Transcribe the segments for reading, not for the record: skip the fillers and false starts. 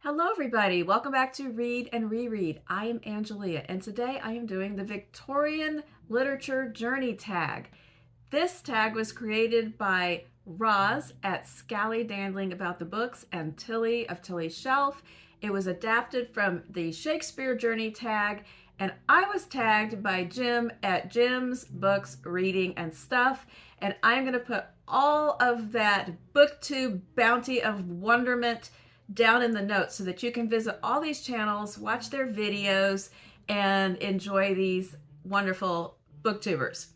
Hello everybody, welcome back to Read and Reread. I am Angelia and today I am doing the Victorian Literature Journey Tag. This tag was created by Roz at Scally Dandling About the Books and Tilly of Tilly's Shelf. It was adapted from the Shakespeare Journey Tag and I was tagged by Jim at Jim's Books, Reading and Stuff, and I'm going to put all of that booktube bounty of wonderment down in the notes so that you can visit all these channels, watch their videos, and enjoy these wonderful booktubers.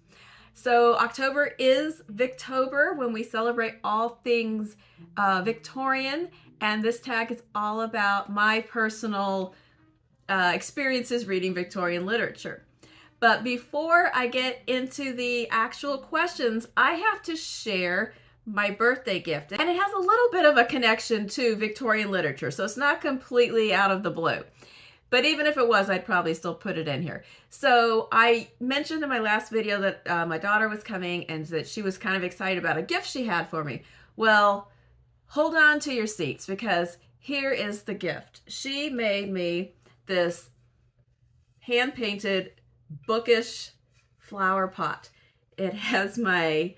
So October is Victober, when we celebrate all things Victorian, and this tag is all about my personal experiences reading Victorian literature. But before I get into the actual questions, I have to share my birthday gift. And it has a little bit of a connection to Victorian literature, so it's not completely out of the blue. But even if it was, I'd probably still put it in here. So I mentioned in my last video that my daughter was coming and that she was kind of excited about a gift she had for me. Well, hold on to your seats because here is the gift. She made me this hand-painted bookish flower pot. It has my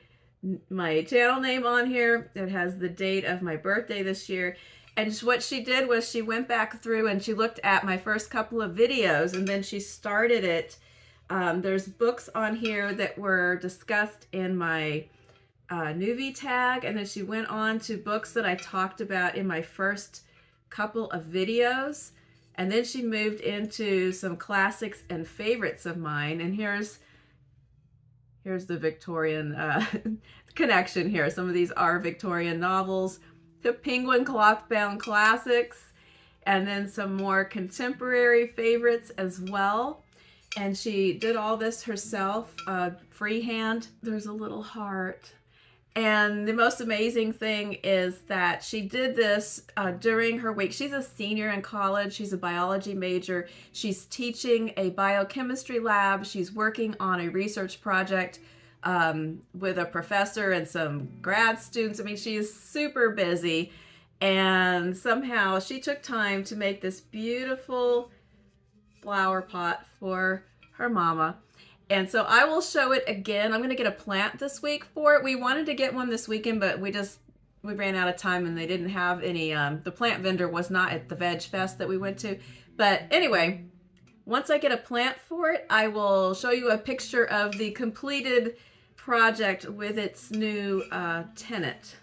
channel name on here. It has the date of my birthday this year. And what she did was she went back through and she looked at my first couple of videos and then she started it. There's books on here that were discussed in my newbie tag, and then she went on to books that I talked about in my first couple of videos. And then she moved into some classics and favorites of mine. And here's the Victorian connection here. Some of these are Victorian novels, the Penguin cloth-bound classics, and then some more contemporary favorites as well. And she did all this herself, freehand. There's a little heart. And the most amazing thing is that she did this during her week. She's a senior in college. She's a biology major. She's teaching a biochemistry lab. She's working on a research project with a professor and some grad students. I mean, she is super busy. And somehow she took time to make this beautiful flower pot for her mama. And so I will show it again. I'm going to get a plant this week for it. We wanted to get one this weekend, but we ran out of time and they didn't have any. The plant vendor was not at the Veg Fest that we went to. But anyway, once I get a plant for it, I will show you a picture of the completed project with its new tenant.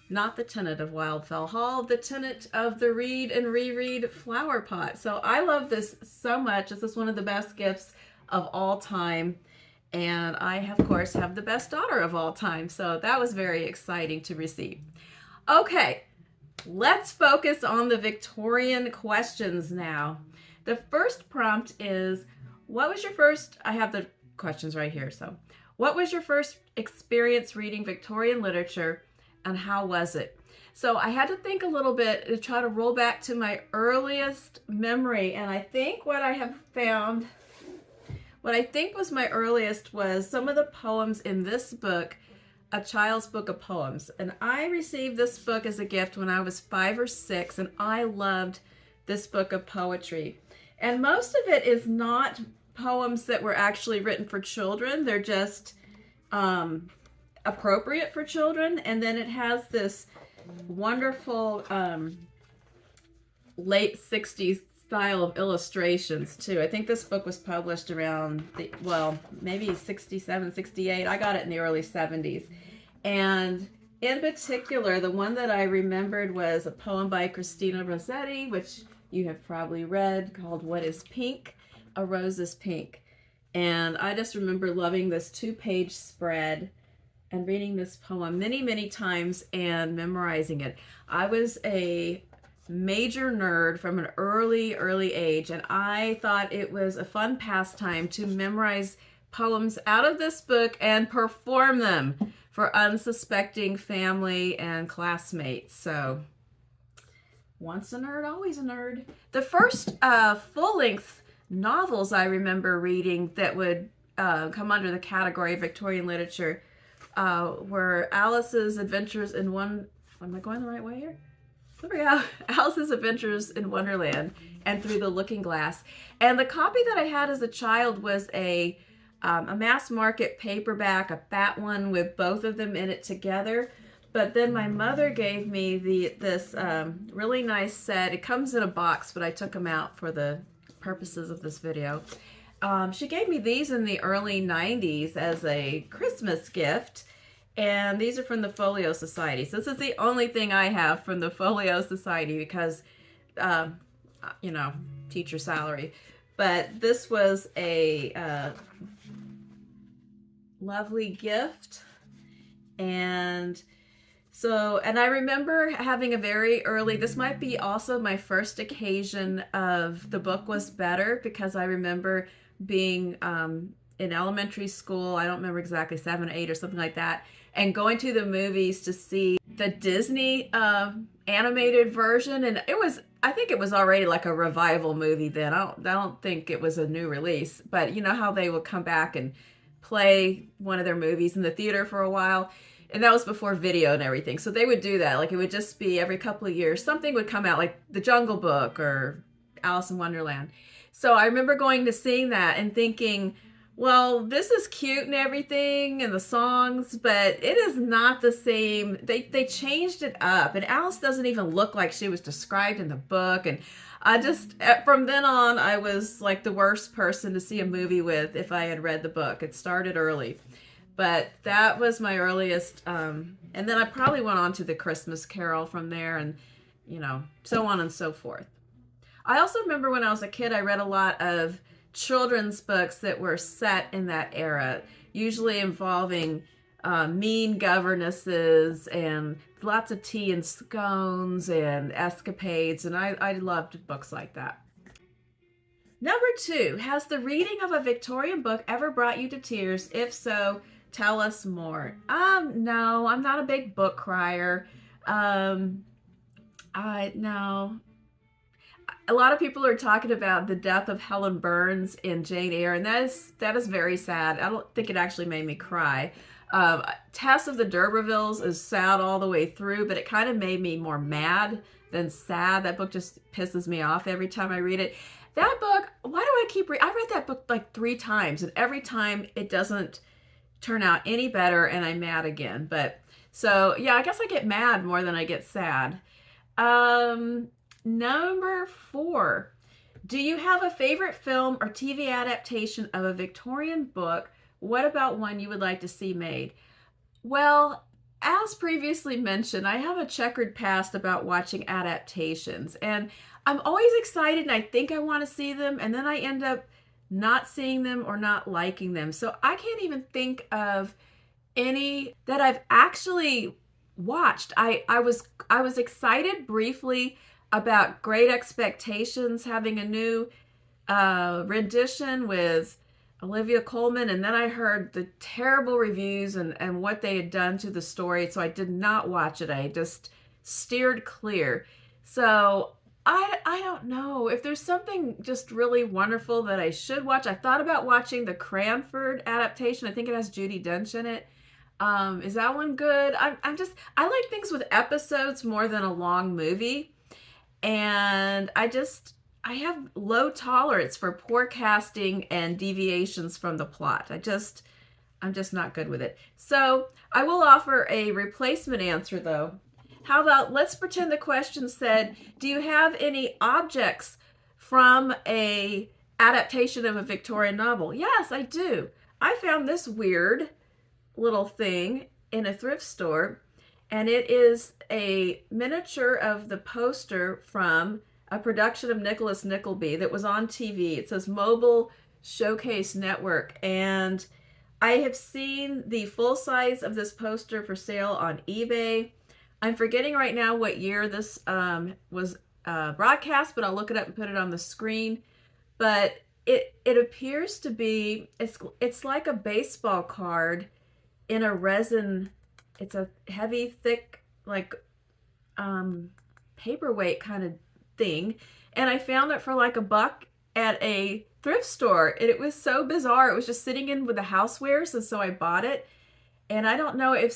Not the tenant of Wildfell Hall, the tenant of the Read and Reread flower pot. So I love this so much. This is one of the best gifts of all time, and I of course have the best daughter of all time, so that was very exciting to receive. Okay, let's focus on the Victorian questions now. The first prompt is, what was your first, I have the questions right here, so what was your first experience reading Victorian literature and how was it? So I had to think a little bit to try to roll back to my earliest memory, and I think what I have found, what I think was my earliest was some of the poems in this book, A Child's Book of Poems. And I received this book as a gift when I was 5 or 6, and I loved this book of poetry. And most of it is not poems that were actually written for children. They're just appropriate for children. And then it has this wonderful late 60s style of illustrations too. I think this book was published around maybe 67, 68. I got it in the early 70s. And in particular, the one that I remembered was a poem by Christina Rosetti, which you have probably read, called What is Pink? A Rose is Pink. And I just remember loving this 2-page spread and reading this poem many, many times and memorizing it. I was a major nerd from an early age, and I thought it was a fun pastime to memorize poems out of this book and perform them for unsuspecting family and classmates. So once a nerd, always a nerd. The first full-length novels I remember reading that would come under the category of Victorian literature were Alice's Adventures in One... Am I going the right way here? There we go. Alice's Adventures in Wonderland and Through the Looking Glass. And the copy that I had as a child was a mass market paperback, a fat one with both of them in it together. But then my mother gave me this really nice set. It comes in a box, but I took them out for the purposes of this video. She gave me these in the early 90s as a Christmas gift. And these are from the Folio Society. So this is the only thing I have from the Folio Society because, you know, teacher salary. But this was a lovely gift. And so, and I remember having a very early, this might be also my first occasion of The Book Was Better, because I remember being in elementary school, I don't remember exactly, 7 or 8 or something like that, and going to the movies to see the Disney animated version. And it was, I think it was already like a revival movie then. I don't think it was a new release, but you know how they would come back and play one of their movies in the theater for a while. And that was before video and everything. So they would do that. Like it would just be every couple of years, something would come out, like The Jungle Book or Alice in Wonderland. So I remember going to seeing that and thinking, well, this is cute and everything and the songs, but it is not the same. They changed it up, and Alice doesn't even look like she was described in the book. And I just, from then on, I was like the worst person to see a movie with if I had read the book. It started early. But that was my earliest, and then I probably went on to the Christmas Carol from there, and, you know, so on and so forth. I also remember when I was a kid, I read a lot of children's books that were set in that era, usually involving mean governesses and lots of tea and scones and escapades, and I loved books like that. Number 2, has the reading of a Victorian book ever brought you to tears? If so, tell us more. No, I'm not a big book crier. No. A lot of people are talking about the death of Helen Burns in Jane Eyre, and that is very sad. I don't think it actually made me cry. Tess of the D'Urbervilles is sad all the way through, but it kind of made me more mad than sad. That book just pisses me off every time I read it. That book, why do I keep reading? I read that book like 3 times, and every time it doesn't turn out any better, and I'm mad again. But so yeah, I guess I get mad more than I get sad. Number 4, do you have a favorite film or TV adaptation of a Victorian book? What about one you would like to see made? Well, as previously mentioned, I have a checkered past about watching adaptations, and I'm always excited and I think I want to see them, and then I end up not seeing them or not liking them. So I can't even think of any that I've actually watched. I was excited briefly about Great Expectations having a new rendition with Olivia Colman, and then I heard the terrible reviews and what they had done to the story, so I did not watch it. I just steered clear. So I don't know if there's something just really wonderful that I should watch. I thought about watching the Cranford adaptation. I think it has Judi Dench in it. Is that one good? I like things with episodes more than a long movie. And I have low tolerance for poor casting and deviations from the plot. I'm just not good with it. So I will offer a replacement answer though. How about, let's pretend the question said, do you have any objects from a adaptation of a Victorian novel? Yes, I do. I found this weird little thing in a thrift store, and it is a miniature of the poster from a production of Nicholas Nickleby that was on TV. It says Mobile Showcase Network, and I have seen the full size of this poster for sale on eBay. I'm forgetting right now what year this was broadcast, but I'll look it up and put it on the screen. But it appears to be, it's like a baseball card in a resin. It's a heavy, thick, like paperweight kind of thing. And I found it for like $1 at a thrift store. And it was so bizarre. It was just sitting in with the housewares, and so I bought it. And I don't know if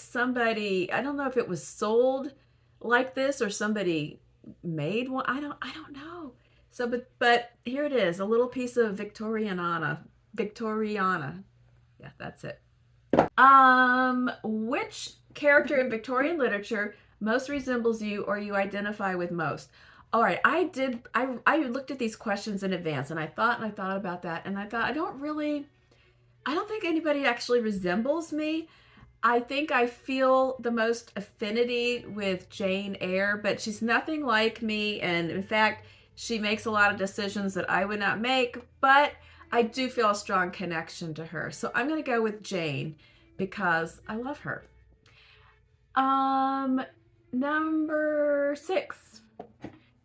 it was sold like this or somebody made one. I don't know. So, but here it is, a little piece of Victoriana. Yeah, that's it. Which character in Victorian literature most resembles you or you identify with most? All right, I looked at these questions in advance and I thought about that and I thought I don't think anybody actually resembles me. I think I feel the most affinity with Jane Eyre, but she's nothing like me. And in fact, she makes a lot of decisions that I would not make, but I do feel a strong connection to her. So I'm going to go with Jane because I love her. Number 6.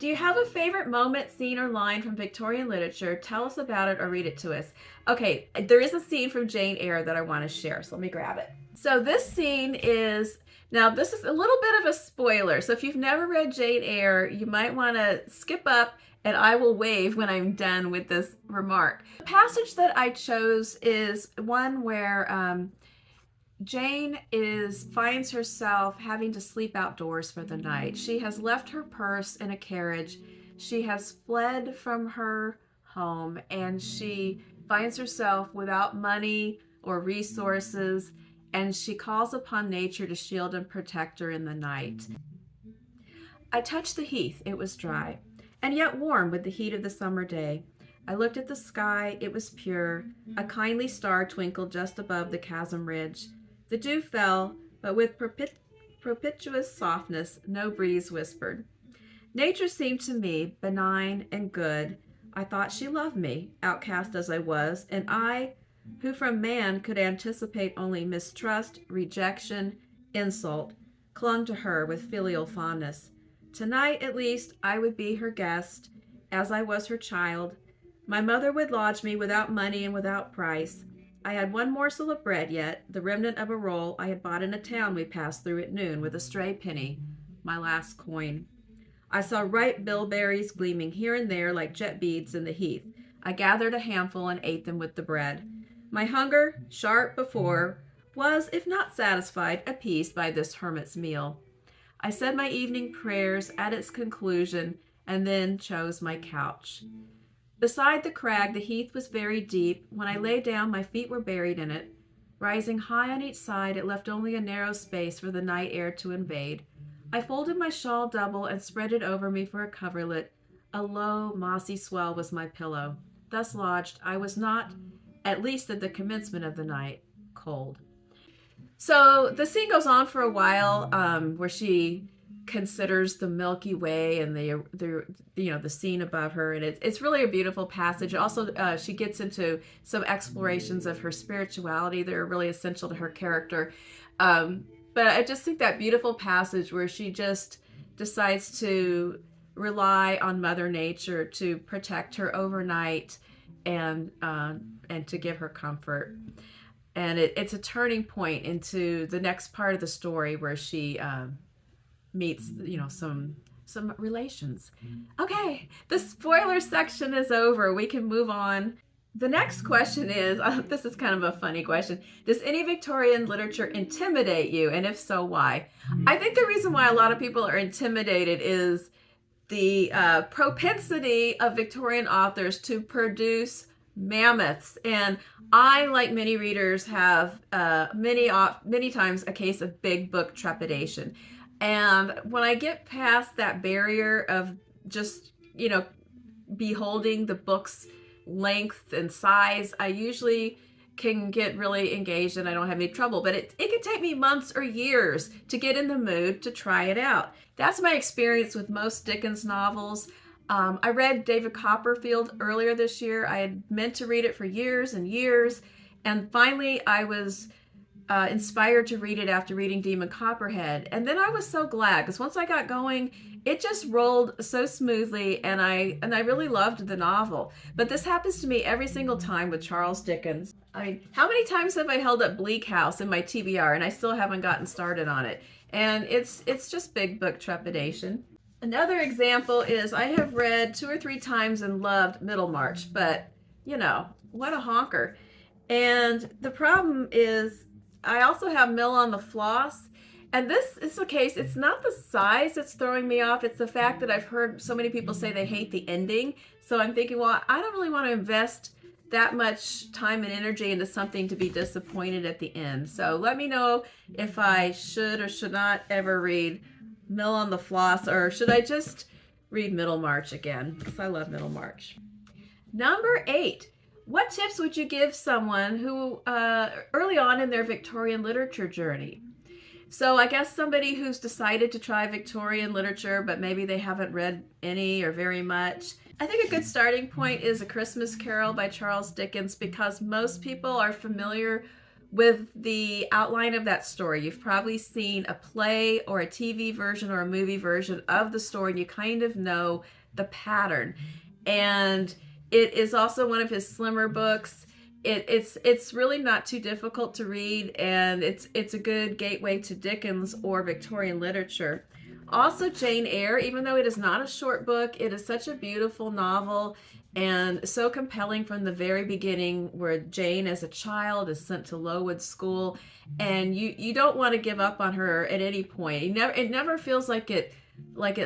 Do you have a favorite moment, scene, or line from Victorian literature? Tell us about it or read it to us. Okay, there is a scene from Jane Eyre that I want to share, so let me grab it. So this scene is, now this is a little bit of a spoiler, so if you've never read Jane Eyre, you might want to skip up and I will wave when I'm done with this remark. The passage that I chose is one where Jane finds herself having to sleep outdoors for the night. She has left her purse in a carriage. She has fled from her home and she finds herself without money or resources, and she calls upon nature to shield and protect her in the night. I touched the heath. It was dry and yet warm with the heat of the summer day. I looked at the sky. It was pure. A kindly star twinkled just above the chasm ridge. The dew fell, but with propitious softness, no breeze whispered. Nature seemed to me benign and good. I thought she loved me, outcast as I was, and I, who from man could anticipate only mistrust, rejection, insult, clung to her with filial fondness. Tonight, at least, I would be her guest, as I was her child. My mother would lodge me without money and without price. I had one morsel of bread yet, the remnant of a roll I had bought in a town we passed through at noon with a stray penny, my last coin. I saw ripe bilberries gleaming here and there like jet beads in the heath. I gathered a handful and ate them with the bread. My hunger, sharp before, was, if not satisfied, appeased by this hermit's meal. I said my evening prayers at its conclusion and then chose my couch. Beside the crag, the heath was very deep. When I lay down, my feet were buried in it. Rising high on each side, it left only a narrow space for the night air to invade. I folded my shawl double and spread it over me for a coverlet. A low, mossy swell was my pillow. Thus lodged, I was not, at least at the commencement of the night, cold. So the scene goes on for a while, where she considers the Milky Way and the scene above her, and it's really a beautiful passage. Also, she gets into some explorations of her spirituality that are really essential to her character. But I just think that beautiful passage where she just decides to rely on Mother Nature to protect her overnight and to give her comfort. And it's a turning point into the next part of the story where she meets, some relations. Okay, the spoiler section is over. We can move on. The next question is, this is kind of a funny question. Does any Victorian literature intimidate you? And if so, why? I think the reason why a lot of people are intimidated is the propensity of Victorian authors to produce mammoths. And I, like many readers, have many times a case of big book trepidation. And when I get past that barrier of just, beholding the book's length and size, I usually can get really engaged and I don't have any trouble. But it can take me months or years to get in the mood to try it out. That's my experience with most Dickens novels. I read David Copperfield earlier this year. I had meant to read it for years and years. And finally, I was inspired to read it after reading Demon Copperhead. And then I was so glad because once I got going, it just rolled so smoothly, and I really loved the novel. But this happens to me every single time with Charles Dickens. I mean, how many times have I held up Bleak House in my TBR and I still haven't gotten started on it? And it's just big book trepidation. Another example is I have read 2 or 3 times and loved Middlemarch, but what a honker. And the problem is I also have Mill on the Floss, And this is the case. It's not the size that's throwing me off. It's the fact that I've heard so many people say they hate the ending. So I'm thinking, well, I don't really want to invest that much time and energy into something to be disappointed at the end. So let me know if I should or should not ever read Mill on the Floss, or should I just read Middlemarch again? Because I love Middlemarch. Number 8. What tips would you give someone who early on in their Victorian literature journey? So I guess somebody who's decided to try Victorian literature, but maybe they haven't read any or very much. I think a good starting point is A Christmas Carol by Charles Dickens, because most people are familiar with the outline of that story. You've probably seen a play or a TV version or a movie version of the story, and you kind of know the pattern. And it is also one of his slimmer books. It's really not too difficult to read, and it's a good gateway to Dickens or Victorian literature. Also, Jane Eyre, even though it is not a short book, it is such a beautiful novel and so compelling from the very beginning, where Jane as a child is sent to Lowood School, and you don't want to give up on her at any point. It never feels like it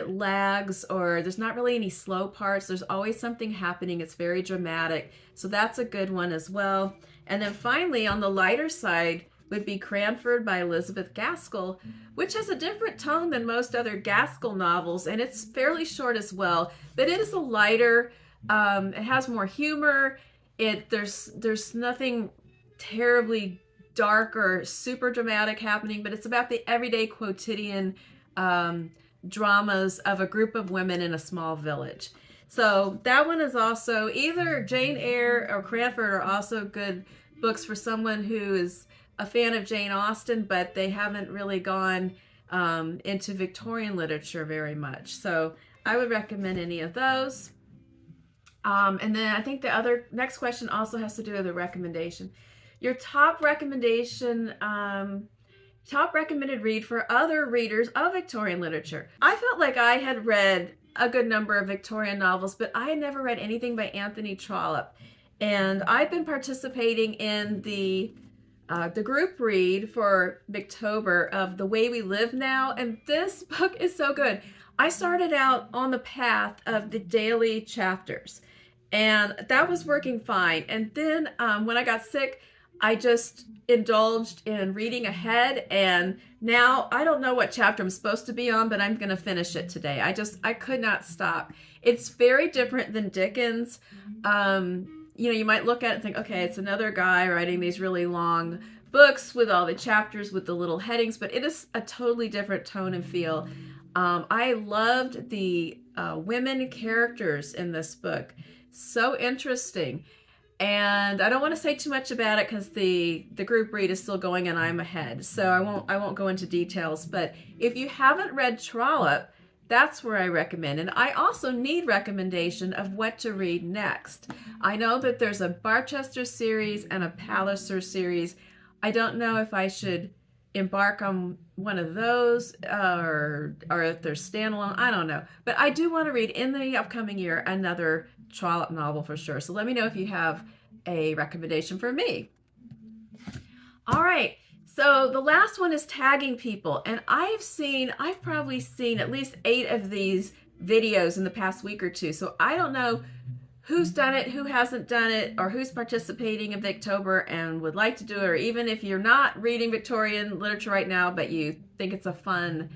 lags, or there's not really any slow parts. There's always something happening. It's very dramatic. So that's a good one as well. And then finally, on the lighter side would be Cranford by Elizabeth Gaskell, which has a different tone than most other Gaskell novels, and it's fairly short as well, but it is a lighter, it has more humor. There's nothing terribly dark or super dramatic happening, but it's about the everyday quotidian dramas of a group of women in a small village. So that one is also, either Jane Eyre or Cranford are also good books for someone who is a fan of Jane Austen, but they haven't really gone into Victorian literature very much. So I would recommend any of those. And then I think the other next question also has to do with a recommendation. Your top recommendation, top recommended read for other readers of Victorian literature. I felt like I had read a good number of Victorian novels, but I had never read anything by Anthony Trollope. And I've been participating in the group read for Victober of The Way We Live Now, and this book is so good. I started out on the path of the daily chapters, and that was working fine. And then when I got sick, I just indulged in reading ahead, and now I don't know what chapter I'm supposed to be on, but I'm going to finish it today. I could not stop. It's very different than Dickens. You might look at it and think, okay, it's another guy writing these really long books with all the chapters with the little headings, but it is a totally different tone and feel. I loved the women characters in this book. So interesting. And I don't want to say too much about it because the group read is still going and I'm ahead. So I won't go into details. But if you haven't read Trollope, that's where I recommend. And I also need recommendation of what to read next. I know that there's a Barchester series and a Palliser series. I don't know if I should embark on one of those or if they're standalone. I don't know. But I do want to read in the upcoming year another Trollope novel for sure. So let me know if you have a recommendation for me. All right. So the last one is tagging people, and I've probably seen at least 8 of these videos in the past week or two. So I don't know who's done it, who hasn't done it, or who's participating in Victober and would like to do it, or even if you're not reading Victorian literature right now, but you think it's a fun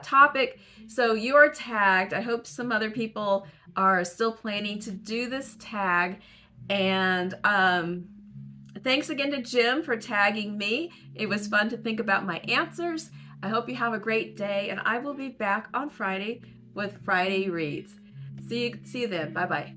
topic. So you are tagged. I hope some other people are still planning to do this tag. And thanks again to Jim for tagging me. It was fun to think about my answers. I hope you have a great day, and I will be back on Friday with Friday Reads. See you then. Bye-bye.